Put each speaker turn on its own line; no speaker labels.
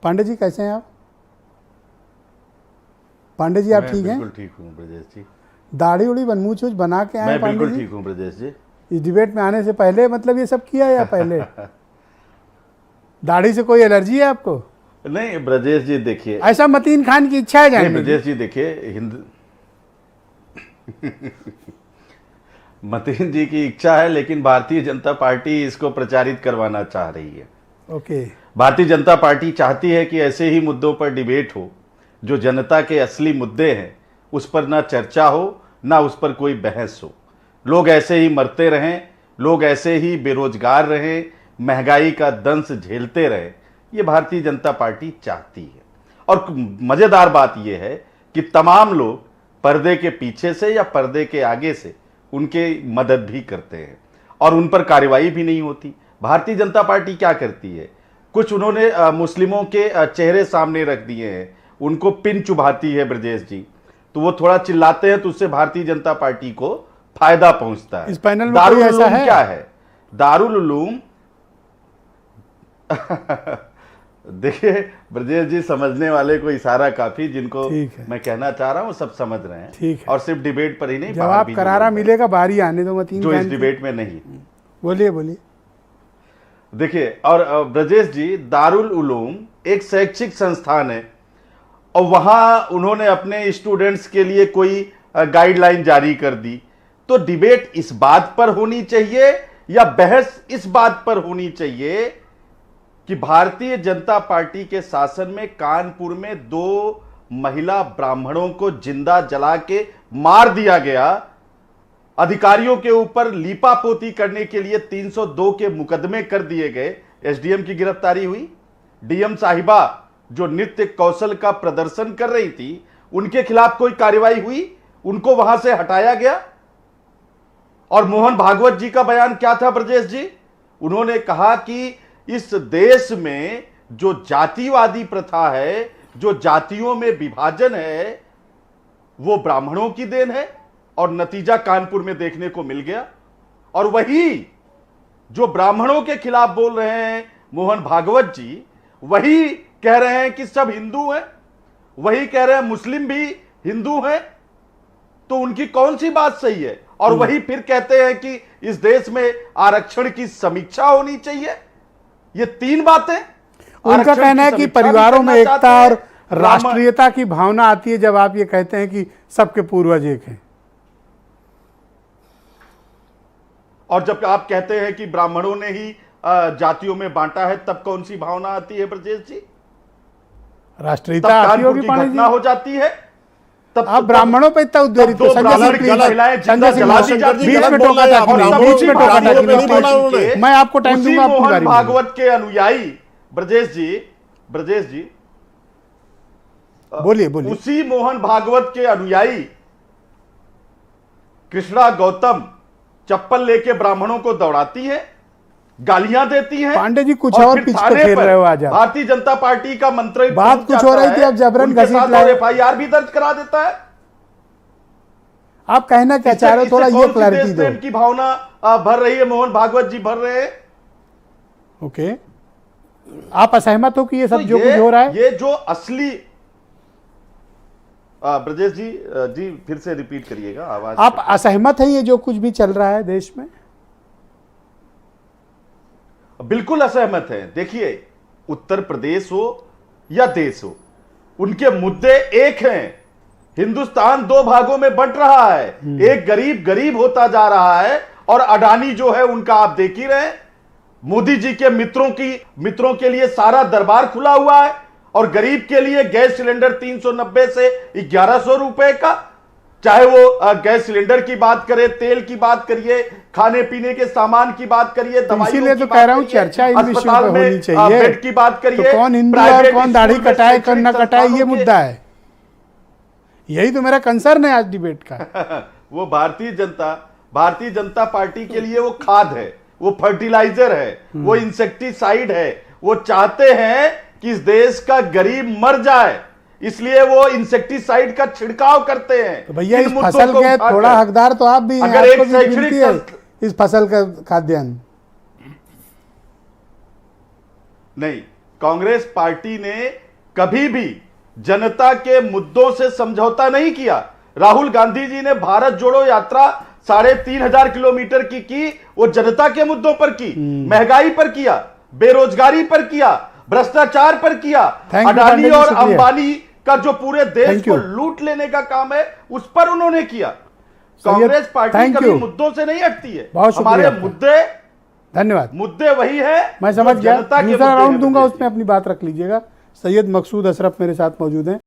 पांडे जी कैसे हैं आप? पांडे जी आप ठीक हैं?
बिल्कुल ठीक हूँ ब्रजेश जी।
दाढ़ी उड़ी बनमूछ बना के आए
मैं
पांडे
बिल्कुल
जी?
ठीक हूँ ब्रजेश जी।
इस डिबेट में आने से पहले मतलब ये सब किया या पहले? दाढ़ी से कोई एलर्जी है आपको?
नहीं ब्रजेश जी देखिए,
ऐसा मतीन खान की इच्छा है
नहीं
जानने की।
ब्रजेश जी देखिए, मतीन जी की इच्छा है, लेकिन भारतीय जनता पार्टी इसको प्रचारित करवाना चाह रही है।
ओके।
भारतीय जनता पार्टी चाहती है कि ऐसे ही मुद्दों पर डिबेट हो, जो जनता के असली मुद्दे हैं उस पर ना चर्चा हो, ना उस पर कोई बहस हो। लोग ऐसे ही मरते रहें, लोग ऐसे ही बेरोजगार रहें, महंगाई का दंश झेलते रहें, ये भारतीय जनता पार्टी चाहती है। और मजेदार बात यह है कि तमाम लोग पर्दे के पीछे से या पर्दे के आगे से उनके मदद भी करते हैं और उन पर कार्रवाई भी नहीं होती। भारतीय जनता पार्टी क्या करती है, कुछ उन्होंने मुस्लिमों के चेहरे सामने रख दिए हैं, उनको पिन चुभाती है ब्रजेश जी, तो वो थोड़ा चिल्लाते हैं तो उससे भारतीय जनता पार्टी को फायदा पहुंचता है।
इस पैनल में
दारुल
कोई ऐसा
उलूम
है?
क्या है? दारुल उलूम देखिए ब्रजेश जी, समझने वाले को इशारा काफी, जिनको मैं कहना चाह रहा हूं सब समझ रहे हैं।
ठीक है।
और सिर्फ डिबेट पर ही नहीं,
जवाब करारा मिलेगा, बारी आने दो मतीन
जो
खान
इस
की।
डिबेट में नहीं।
बोलिए बोलिए।
देखिए, और ब्रजेश जी, दारुल उलूम एक शैक्षिक संस्थान है और वहां उन्होंने अपने स्टूडेंट्स के लिए कोई गाइडलाइन जारी कर दी, तो डिबेट इस बात पर होनी चाहिए या बहस इस बात पर होनी चाहिए कि भारतीय जनता पार्टी के शासन में कानपुर में 2 महिला ब्राह्मणों को जिंदा जला के मार दिया गया, अधिकारियों के ऊपर लीपापोती करने के लिए 302 के मुकदमे कर दिए गए, एसडीएम की गिरफ्तारी हुई, डीएम साहिबा जो नृत्य कौशल का प्रदर्शन कर रही थी उनके खिलाफ कोई कार्रवाई हुई, उनको वहां से हटाया गया। और मोहन भागवत जी का बयान क्या था ब्रजेश जी? उन्होंने कहा कि इस देश में जो जातिवादी प्रथा है, जो जातियों में विभाजन है, वो ब्राह्मणों की देन है और नतीजा कानपुर में देखने को मिल गया। और वही जो ब्राह्मणों के खिलाफ बोल रहे हैं मोहन भागवत जी, वही कह रहे हैं कि सब हिंदू हैं, वही कह रहे हैं मुस्लिम भी हिंदू हैं, तो उनकी कौन सी बात सही है? और वही फिर कहते हैं कि इस देश में आरक्षण की समीक्षा होनी चाहिए। ये 3 बातें।
उनका कहना है कि परिवारों में एकता और राष्ट्रीयता की भावना आती है जब आप ये कहते हैं कि सबके पूर्वज एक हैं।
और जब आप कहते हैं कि ब्राह्मणों ने ही जातियों में बांटा है, तब कौन सी भावना आती है ब्रजेश जी?
राष्ट्रीयता आती होगी पांडे जी,
घटना हो जाती है तब।
आप ब्राह्मणों पे इतना उद्वेलित हो। मैं आपको टाइम दूंगा।
मोहन भागवत के अनुयायी ब्रजेश जी
बोलिए बोलिए।
उसी मोहन भागवत के अनुयायी कृष्णा गौतम चप्पल लेके ब्राह्मणों को दौड़ाती है, गालियां देती हैं।
पांडे जी कुछ और पिच पे खेल रहे हो आज आप।
भारतीय जनता पार्टी का मंत्री
बात कुछ हो रही थी, अब जबरन घसीट लाए।
एफआईआर भी दर्ज करा देता है।
आप कहना क्या चाह रहे हो, थोड़ा ये क्लैरिटी दो।
की भावना भर रही है, मोहन भागवत जी भर रहे हैं।
ओके, आप असहमत हो कि ये सब जो कुछ हो रहा है?
ये जो असली ब्रजेश जी फिर से रिपीट करिएगा आवाज।
आप असहमत हैं ये जो कुछ भी चल रहा है देश में?
बिल्कुल असहमत है। देखिए, उत्तर प्रदेश हो या देश हो, उनके मुद्दे एक हैं। हिंदुस्तान 2 भागों में बंट रहा है, एक गरीब होता जा रहा है और अडानी जो है उनका आप देख ही रहे हैं। मोदी जी के मित्रों के लिए सारा दरबार खुला हुआ है और गरीब के लिए गैस सिलेंडर 390 से 1100 रुपए का, चाहे वो गैस सिलेंडर की बात करें, तेल की बात करिए, खाने पीने के सामान की बात करिए,
इसीलिए तो कह रहा हूं चर्चा इन विषयों पे होनी चाहिए।
बेड की बात करिए,
तो कौन हिंदू और कौन दाढ़ी कटाए कौन न कटाए, ये मुद्दा है। यही तो मेरा कंसर्न है आज डिबेट का।
वो भारतीय जनता पार्टी के लिए वो खाद है, वो फर्टिलाइजर है, वो इंसेक्टिसाइड है। वो चाहते हैं कि इस देश का गरीब मर जाए, इसलिए वो इंसेक्टिसाइड का छिड़काव करते हैं।
तो भैया इस फसल के थोड़ा हकदार तो आप भी हैं।
अगर एक शैक्षणिक
इस फसल का खाद्यान्न
नहीं, कांग्रेस पार्टी ने कभी भी जनता के मुद्दों से समझौता नहीं किया। राहुल गांधी जी ने भारत जोड़ो यात्रा 3,500 किलोमीटर की वो जनता के मुद्दों पर की, महंगाई पर किया, बेरोजगारी पर किया, भ्रष्टाचार पर किया, अडानी और अंबानी का जो पूरे देश को लूट लेने का काम है उस पर उन्होंने किया। कांग्रेस पार्टी कभी मुद्दों से नहीं हटती है। हमारे मुद्दे,
धन्यवाद,
मुद्दे वही है।
मैं समझ गया, दूसरा राउंड दूंगा, उसमें अपनी बात रख लीजिएगा। सैयद मकसूद अशरफ मेरे साथ मौजूद हैं।